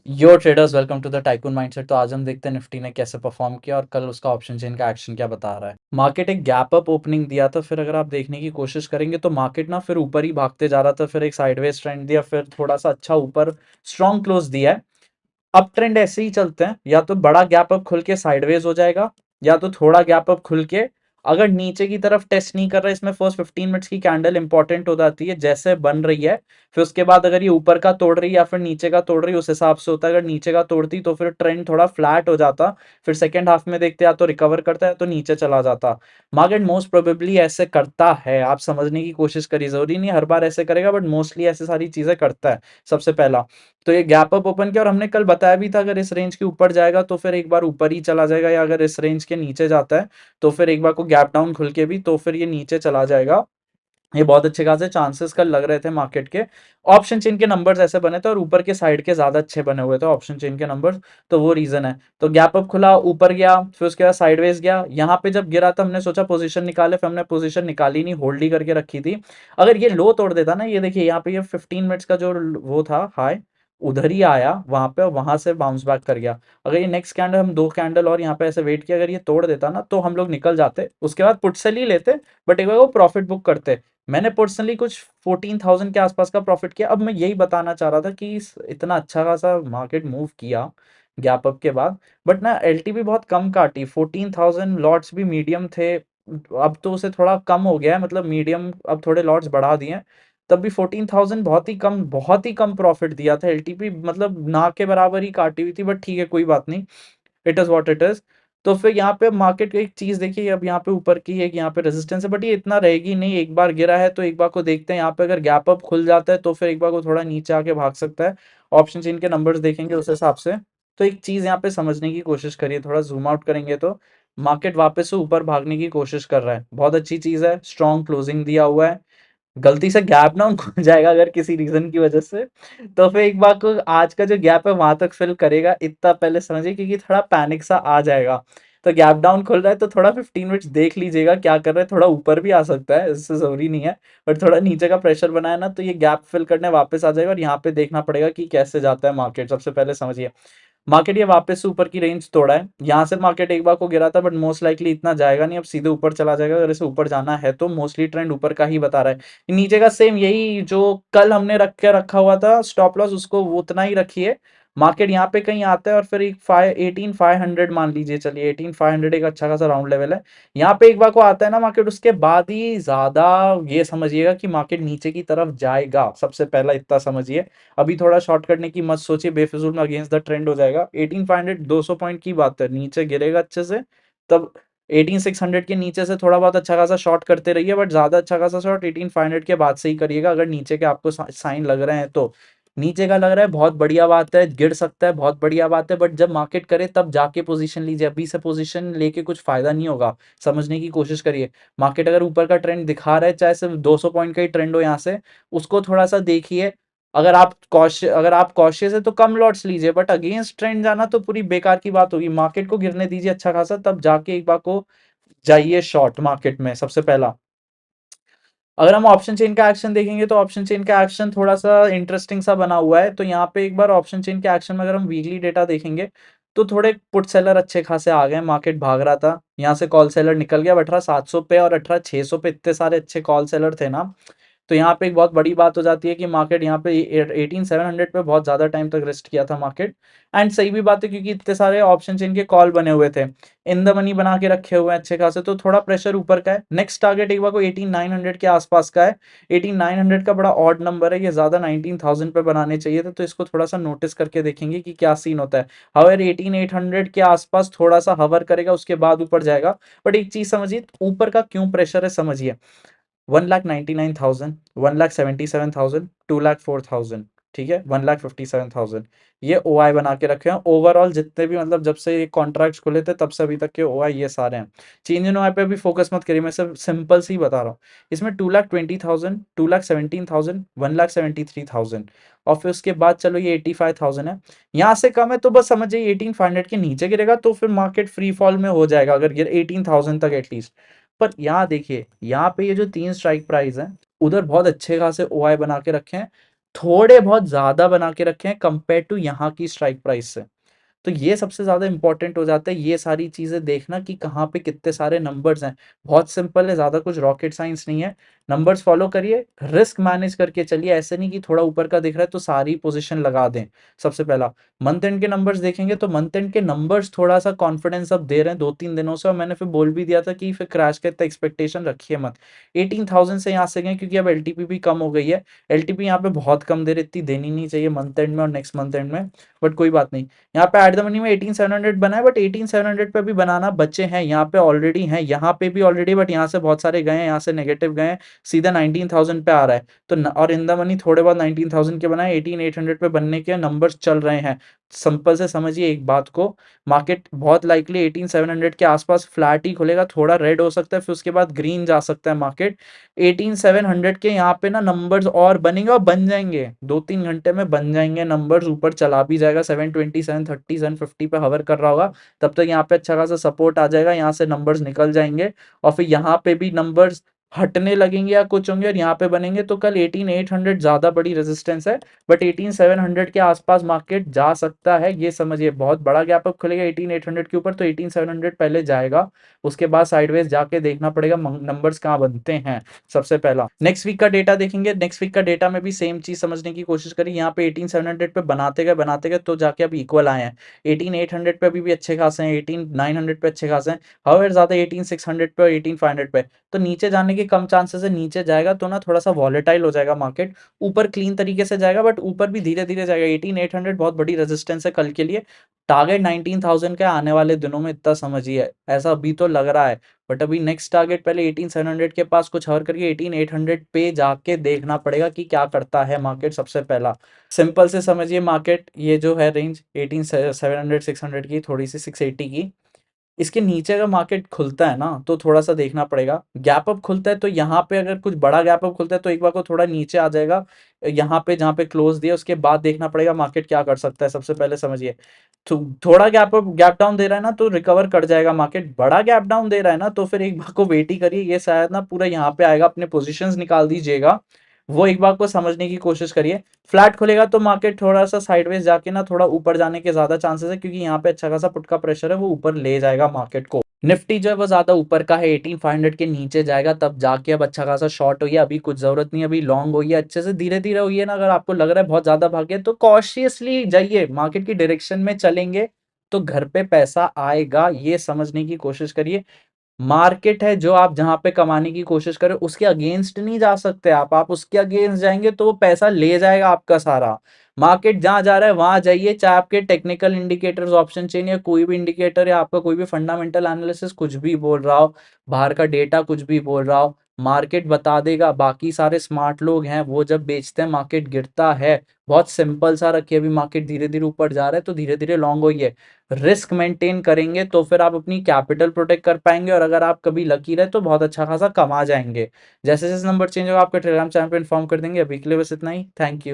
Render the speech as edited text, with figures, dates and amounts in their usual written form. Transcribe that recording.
Yo traders, welcome to the tycoon mindset. तो आज हम देखते हैं निफ्टी ने कैसे परफॉर्म किया और कल उसका ऑप्शन चेन का एक्शन क्या बता रहा है। मार्केट एक गैप अप ओपनिंग दिया था, फिर अगर आप देखने की कोशिश करेंगे तो मार्केट ना फिर ऊपर ही भागते जा रहा था, फिर एक साइडवेज ट्रेंड दिया, फिर थोड़ा सा अच्छा ऊपर स्ट्रॉन्ग क्लोज दिया है। अप ट्रेंड ऐसे ही चलते हैं, या तो बड़ा गैप अप खुल के साइडवेज हो जाएगा, या तो थोड़ा गैप अप खुल के अगर नीचे की तरफ टेस्ट नहीं कर रहा है, इसमें फर्स्ट 15 मिनट्स की कैंडल इंपॉर्टेंट हो जाती है जैसे बन रही है। फिर उसके बाद अगर ये ऊपर का तोड़ रही है या फिर नीचे का तोड़ रही है, उस हिसाब से होता है। अगर नीचे का तोड़ती तो फिर ट्रेंड थोड़ा फ्लैट हो जाता, फिर सेकंड हाफ में देखते या तो रिकवर करता है तो नीचे चला जाता। मार्केट मोस्ट प्रोबेबली ऐसे करता है, आप समझने की कोशिश करिए, जरूरी नहीं हर बार ऐसे करेगा बट मोस्टली ऐसे सारी चीजें करता है। सबसे पहला तो ये गैप अप ओपन किया, और हमने कल बताया भी था अगर इस रेंज के ऊपर जाएगा तो फिर एक बार ऊपर ही चला जाएगा, या अगर इस रेंज के नीचे जाता है तो फिर एक बार को गैप डाउन खुल के भी तो फिर ये नीचे चला जाएगा। ये बहुत अच्छे खासे चांसेस कल लग रहे थे मार्केट के। ऑप्शन चेन के नंबर्स ऐसे बने थे और ऊपर के साइड के ज्यादा अच्छे बने हुए थे ऑप्शन चेन के नंबर्स। तो वो रीजन है। तो गैप अप खुला, ऊपर गया, फिर उसके बाद साइडवेज गया। यहाँ पे जब गिरा था हमने सोचा पोजीशन निकाले, फिर हमने पोजीशन निकाली नहीं, होल्ड ही करके रखी थी। अगर ये लो तोड़ देता ना, ये देखिए यहाँ पे ये 15 मिनट्स का जो वो था हाई, उधर ही आया वहां पे और वहां से बाउंस बैक कर गया। अगर ये नेक्स्ट कैंडल, हम दो कैंडल और यहाँ पे ऐसे वेट किया, अगर ये तोड़ देता ना तो हम लोग निकल जाते, उसके बाद पुट सेल ही लेते, बट एक बार वो प्रॉफिट बुक करते। मैंने पर्सनली कुछ 14,000 के आसपास का प्रॉफिट किया। अब मैं यही बताना चाह रहा था कि इतना अच्छा खासा मार्केट मूव किया गैप अप के बाद, बट ना एलटीवी बहुत कम काटी। 14,000 लॉट्स भी मीडियम थे, अब तो उसे थोड़ा कम हो गया है, मतलब मीडियम अब थोड़े लॉट्स बढ़ा दिए हैं। तब भी 14,000 बहुत ही कम प्रॉफिट दिया था एलटीपी, मतलब ना के बराबर ही काटी हुई थी, बट ठीक है कोई बात नहीं, it is what it is. तो फिर यहाँ पे मार्केट की एक चीज देखिए, अब यहाँ पे ऊपर की एक यहाँ पे रेजिस्टेंस है, बट ये इतना रहेगी नहीं। एक बार गिरा है तो एक बार को देखते हैं, यहाँ पे अगर गैप अप खुल जाता है तो फिर एक बार को थोड़ा नीचे आके भाग सकता है। ऑप्शन चेन के नंबर्स देखेंगे उस हिसाब से। तो एक चीज यहाँ पे समझने की कोशिश करिए, थोड़ा जूम आउट करेंगे तो मार्केट वापस से ऊपर भागने की कोशिश कर रहा है, बहुत अच्छी चीज है। स्ट्रॉन्ग क्लोजिंग दिया हुआ है, गलती से गैप डाउन खुल जाएगा अगर किसी रीजन की वजह से, तो फिर एक बार को आज का जो गैप है वहां तक फिल करेगा, इतना पहले समझिए, क्योंकि थोड़ा पैनिक सा आ जाएगा। तो गैप डाउन खुल रहा है तो थोड़ा 15 मिनट्स देख लीजिएगा क्या कर रहा है, थोड़ा ऊपर भी आ सकता है, इससे जरूरी नहीं है। बट थोड़ा नीचे का प्रेशर बनाया ना तो ये गैप फिल करने वापस आ जाएगा, और यहाँ पे देखना पड़ेगा कि कैसे जाता है मार्केट। सबसे पहले समझिए, मार्केट ये वापस से ऊपर की रेंज तोड़ा है, यहाँ से मार्केट एक बार को गिरा था, बट मोस्ट लाइकली इतना जाएगा नहीं, अब सीधे ऊपर चला जाएगा। अगर इसे ऊपर जाना है तो मोस्टली ट्रेंड ऊपर का ही बता रहा है। नीचे का सेम यही जो कल हमने रखा हुआ था स्टॉप लॉस, उसको वो उतना ही रखिए। मार्केट यहाँ पे कहीं आता है और फिर एक 18,500 मान लीजिए, चलिए 18,500 एक अच्छा खासा राउंड लेवल है। यहाँ पे एक बार को आता है ना मार्केट, उसके बाद ही ज्यादा ये समझिएगा कि मार्केट नीचे की तरफ जाएगा, सबसे पहला इतना समझिए। अभी थोड़ा शॉर्ट करने की मत सोचिए, बेफिजूल में अगेंस्ट द ट्रेंड हो जाएगा। 18,500 200 पॉइंट की बात है, नीचे गिरेगा अच्छे से तब 18,600 के नीचे से थोड़ा बहुत अच्छा खासा शॉर्ट करते रहिए, बट ज्यादा अच्छा खासा शॉर्ट 18,500 के बाद से ही करिएगा, अगर नीचे के आपको साइन लग रहे हैं तो। नीचे का लग रहा है बहुत बढ़िया बात है, गिर सकता है बहुत बढ़िया बात है, बट जब मार्केट करे तब जाके पोजीशन लीजिए, अभी से पोजीशन लेके कुछ फायदा नहीं होगा। समझने की कोशिश करिए, मार्केट अगर ऊपर का ट्रेंड दिखा रहा है, चाहे सिर्फ 200 पॉइंट का ही ट्रेंड हो यहाँ से, उसको थोड़ा सा देखिए। अगर आप कॉशियस है तो कम लॉट्स लीजिए, बट अगेंस्ट ट्रेंड जाना तो पूरी बेकार की बात होगी। मार्केट को गिरने दीजिए अच्छा खासा, तब जाके एक बार को जाइए शॉर्ट मार्केट में, सबसे पहला। अगर हम ऑप्शन चेन का एक्शन देखेंगे तो ऑप्शन चेन का एक्शन थोड़ा सा इंटरेस्टिंग सा बना हुआ है। तो यहाँ पे एक बार ऑप्शन चेन के एक्शन में अगर हम वीकली डेटा देखेंगे तो थोड़े पुट सेलर अच्छे खासे आ गए, मार्केट भाग रहा था, यहाँ से कॉल सेलर निकल गया 18,700 पे और 18,600 पे, इतने सारे अच्छे कॉल सेलर थे ना। तो यहाँ पे एक बहुत बड़ी बात हो जाती है कि मार्केट यहाँ पे 18,700 पे बहुत ज्यादा टाइम तक रेस्ट किया था मार्केट। एंड सही भी बात है, क्योंकि इतने सारे ऑप्शन इनके कॉल बने हुए थे, इन द मनी बना के रखे हुए हैं अच्छे खासे, तो थोड़ा प्रेशर ऊपर का है। नेक्स्ट टारगेट एक बार को 18,900 के आसपास का है। 18,900 का बड़ा ऑड नंबर है, ये ज्यादा 19,000 पे बनाने चाहिए थे, तो इसको थोड़ा सा नोटिस करके देखेंगे कि क्या सीन होता है। हवर 18,800 के आसपास थोड़ा सा हवर करेगा, उसके बाद ऊपर जाएगा। बट एक चीज समझिए, ऊपर का क्यों प्रेशर है समझिए। 1,99,000, 1,77,000, 2,04,000, ठीक है, 1,57,000, ये ओ आई बना के रखे हैं ओवरऑल। जितने भी मतलब जब से ये कॉन्ट्रैक्ट खुले थे तब से अभी तक के ओ आई ये सारे हैं। चेंज इन ओ आई पे भी फोकस मत करिए, मैं सिर्फ सिंपल सी बता रहा हूँ। इसमें 2,20,000, 2,17,000, 1,73,000, और फिर उसके बाद चलो ये 85,000 है। यहाँ से कम है तो बस समझिए 18,500 के नीचे गिरेगा तो फिर मार्केट फ्री फॉल में हो जाएगा, अगर गिर 18,000 तक एटलीस्ट। पर यहाँ देखिए, यहाँ पे ये जो तीन स्ट्राइक प्राइस हैं, उधर बहुत अच्छे खासे ओआई बना के रखे हैं। थोड़े बहुत ज़्यादा बना के रखे हैं कंपेयर टू यहाँ की स्ट्राइक प्राइस से। तो ये सबसे ज़्यादा इम्पोर्टेंट हो जाता है, ये सारी चीज़ें देखना कि कहाँ पे कितने सारे नंबर्स हैं। बहुत सिंपल है, ज़्यादा कुछ रॉकेट साइंस नहीं है। नंबर्स फॉलो करिए, रिस्क मैनेज करके चलिए, ऐसे नहीं कि थोड़ा ऊपर का दिख रहा है तो सारी पोज़ीशन लगा दें। सबसे पहला मंथ एंड के नंबर्स देखेंगे तो मंथ एंड के नंबर्स थोड़ा-सा कॉन्फिडेंस अब दे रहे हैं 2-3 दिनों से, और मैंने फिर बोल भी दिया था कि फिर क्रैश का इतना एक्सपेक्टेशन रखिए मत। 18,000 से यहाँ से गए क्योंकि अब एलटीपी भी कम हो गई है। एलटीपी यहाँ पे बहुत कम दे रही, इतनी देनी नहीं चाहिए मंथ एंड में और नेक्स्ट मंथ एंड में, बट कोई बात नहीं। यहाँ पे एट द मनी में 18,700 बना है, बट 18,700 पे भी बनाना बच्चे हैं, यहाँ पे ऑलरेडी हैं, यहाँ पे भी ऑलरेडी, बट यहाँ से बहुत सारे गए हैं, यहाँ से नेगेटिव गए हैं, सीधा 19,000 पे आ रहा है। तो और इन द मनी थोड़े बहुत 19,000 के बनाए, 18,800 पे बनने के नंबर्स चल रहे हैं। सिंपल से समझिए एक बात को, मार्केट बहुत लाइकली 18,700 के आसपास फ्लैट ही खुलेगा, थोड़ा रेड हो सकता है, फिर उसके बाद ग्रीन जा सकता है मार्केट। 18,700 के यहाँ पे ना नंबर्स और बनेंगे, और बन जाएंगे 2-3 घंटे में, बन जाएंगे नंबर्स, ऊपर चला भी जाएगा। 720, 730, 750 पे हवर कर रहा होगा, तब तक यहाँ पे अच्छा खासा सपोर्ट आ जाएगा, यहाँ से नंबर्स निकल जाएंगे, और फिर यहाँ पे भी नंबर्स हटने लगेंगे या कुछ होंगे और यहाँ पे बनेंगे। तो कल 18,800 ज्यादा बड़ी रेजिस्टेंस है, बट 18,700 के आसपास मार्केट जा सकता है, ये समझिए। बहुत बड़ा गैप अप खुलेगा 18,800 के ऊपर तो 18,700 पहले जाएगा, उसके बाद साइडवेज जाके देखना पड़ेगा नंबर्स कहाँ बनते हैं। सबसे पहला नेक्स्ट वीक का डेटा देखेंगे, नेक्स्ट वीक का डेटा में भी सेम चीज समझने की कोशिश करें। यहाँ पे 18,700 पे बनाते गए तो जाके अब इक्वल आए हैं। 18,800 पे अभी भी अच्छे खासे हैं, 18,900 पे अच्छे खासे हैं, हवेर ज्यादा 18,600 पे और 18,500 पे। तो नीचे जाने के कम चांसेस है, नीचे जाएगा तो ना थोड़ा सा वॉलेटाइल हो जाएगा मार्केट, ऊपर क्लीन तरीके से जाएगा, बट ऊपर भी धीरे धीरे जाएगा। 18,800 बहुत बड़ी रेजिस्टेंस है कल के लिए, टारगेट 19,000 का आने वाले दिनों में, इतना समझिए, ऐसा अभी तो लग रहा है। बट अभी नेक्स्ट टारगेट पहले 18,700 के पास कुछ हवर करके 18,800 पे जाके देखना पड़ेगा कि क्या करता है मार्केट। सबसे पहला सिंपल से समझिए, मार्केट ये जो है रेंज 18,700 600 की, थोड़ी सी 680 की, इसके नीचे अगर मार्केट खुलता है ना तो थोड़ा सा देखना पड़ेगा। गैप अप खुलता है तो यहाँ पे अगर कुछ बड़ा गैप अप खुलता है तो एक बार को थोड़ा नीचे आ जाएगा, यहाँ पे जहाँ पे क्लोज दिया, उसके बाद देखना पड़ेगा मार्केट क्या कर सकता है। सबसे पहले समझिए, थोड़ा गैप अप गैप डाउन दे रहा है ना तो रिकवर कर जाएगा मार्केट, बड़ा गैप डाउन दे रहा है ना तो फिर एक बार को वेट ही करिए, ये शायद ना पूरा यहाँ पे आएगा, अपने पोजीशंस निकाल दीजिएगा, वो एक बार को समझने की कोशिश करिए। फ्लैट खुलेगा तो मार्केट थोड़ा सा साइडवेज जाके ना थोड़ा ऊपर जाने के ज्यादा चांसेस है, क्योंकि यहाँ पे अच्छा खासा पुट का प्रेशर है, वो ऊपर ले जाएगा मार्केट को। निफ्टी जो है वो ज्यादा ऊपर का है, 18,500 के नीचे जाएगा तब जाके अब अच्छा खासा शॉर्ट होइए, अभी कुछ जरूरत नहीं है, अभी लॉन्ग होइए, अच्छे से धीरे धीरे होइए ना। अगर आपको लग रहा है बहुत ज्यादा भागे तो कॉशियसली जाइए, मार्केट की डायरेक्शन में चलेंगे तो घर पे पैसा आएगा, ये समझने की कोशिश करिए। मार्केट है जो आप जहां पे कमाने की कोशिश करें उसके अगेंस्ट नहीं जा सकते आप उसके अगेंस्ट जाएंगे तो वो पैसा ले जाएगा आपका सारा। मार्केट जहां जा रहा है वहां जाइए, चाहे आपके टेक्निकल इंडिकेटर्स ऑप्शन चेन या कोई भी इंडिकेटर या आपका कोई भी फंडामेंटल एनालिसिस कुछ भी बोल रहा हो, बाहर का डेटा कुछ भी बोल रहा हो, मार्केट बता देगा। बाकी सारे स्मार्ट लोग हैं वो जब बेचते हैं मार्केट गिरता है। बहुत सिंपल सा रखिए, अभी मार्केट धीरे धीरे ऊपर जा रहा है तो धीरे धीरे लॉन्ग होइए, रिस्क मेंटेन करेंगे तो फिर आप अपनी कैपिटल प्रोटेक्ट कर पाएंगे, और अगर आप कभी लकी रहे तो बहुत अच्छा खासा कमा जाएंगे। जैसे जैसे नंबर चेंज होगा आपके टेलीग्राम चैनल पे इन्फॉर्म कर देंगे। अभी के लिए बस इतना ही, थैंक यू।